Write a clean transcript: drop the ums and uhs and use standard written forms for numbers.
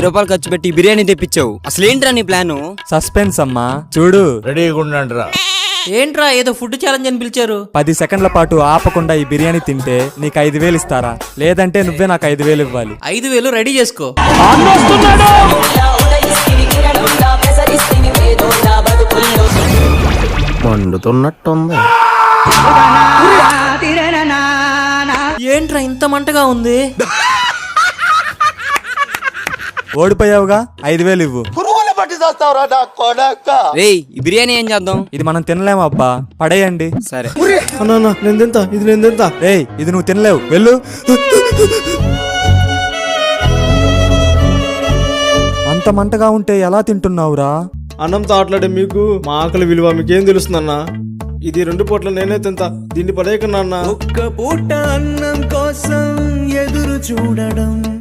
రూపాయలు ఖర్చు పెట్టి బిర్యానీ తెప్పించావు, అసలు ఏంట్రా నీ ప్లాను? సస్పెన్స్ అమ్మా, చూడు. రెడీగా ఉండండిరా. ఏంట్రా ఏదో ఫుడ్ ఛాలెంజ్ అని పిలిచారు? 10 సెకండ్ల పాటు ఆపకుండా ఈ బిర్యానీ తింటే నీకు 5,000 ఇస్తారా, లేదంటే నువ్వే నాకు 5,000 ఇవ్వాలి. 5,000 రెడీ చేసుకో. మండుతున్నట్టుంది. ఏంట్రా ఇంత మంటగా ఉంది? ఓడిపోయావుగా, 5,000 ఇవ్వు. రేయ్, ఈ బిర్యానీ ఏం చేద్దాం? ఇది మనం తినలేము అబ్బా, పడేయండి. సరే. అన్నా నేను తింటా, ఇది నేను తింటా. రేయ్, ఇది నువ్వు తినలేవు, వెళ్ళు. అంత మంటగా ఉంటే ఎలా తింటున్నావురా? అన్నంతో ఆటలాడే మీకు మా ఆకలి విలువ మీకేం తెలుస్తుందన్నా? ఇది 2 పూట్ల నేనే తింటా, దీన్ని పడేయకన్నా అన్నా. ఒక్క పూట అన్నం కోసం ఎదురు చూడడం